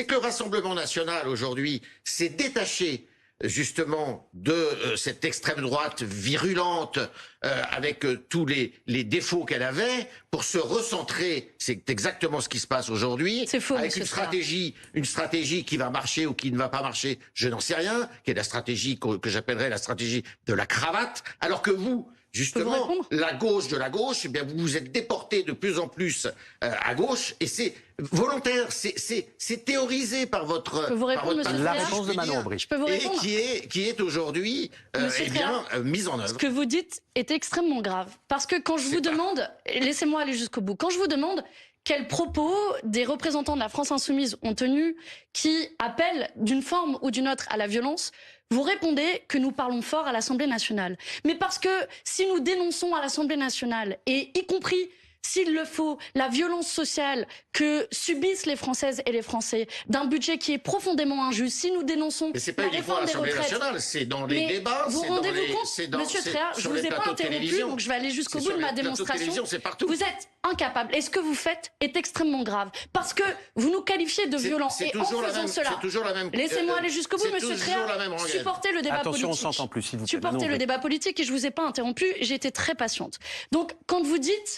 C'est que le Rassemblement national, aujourd'hui, s'est détaché justement de cette extrême droite virulente avec tous les défauts qu'elle avait pour se recentrer. C'est exactement ce qui se passe aujourd'hui. C'est faux, avec une stratégie qui va marcher ou qui ne va pas marcher, je n'en sais rien, qui est la stratégie que j'appellerais la stratégie de la cravate, alors que vous, justement, la gauche de la gauche, eh bien, vous vous êtes déporté de plus en plus à gauche, et c'est volontaire, c'est théorisé par votre... La réponse de Manon Aubry. Je peux vous répondre. Et qui est aujourd'hui mise en œuvre. Ce que vous dites est extrêmement grave. Parce que quand je vous demande, laissez-moi aller jusqu'au bout, quand je vous demande quels propos des représentants de la France insoumise ont tenus qui appellent d'une forme ou d'une autre à la violence, vous répondez que nous parlons fort à l'Assemblée nationale. Mais parce que si nous dénonçons à l'Assemblée nationale, et y compris s'il le faut, la violence sociale que subissent les Françaises et les Français, d'un budget qui est profondément injuste, si nous dénonçons la réforme des retraites... nationale, c'est dans les débats, vous rendez-vous compte, Monsieur Tréard, je ne vous ai pas interrompu, donc je vais aller jusqu'au bout de ma démonstration. Vous êtes incapable. Et ce que vous faites est extrêmement grave. Parce que vous nous qualifiez de violents. Et en faisant cela, laissez-moi aller jusqu'au bout, Monsieur Tréard, supportez le débat politique. Attention, on s'entend plus, s'il vous plaît. Supportez le débat politique et je ne vous ai pas interrompu, j'ai été très patiente. Donc, quand vous dites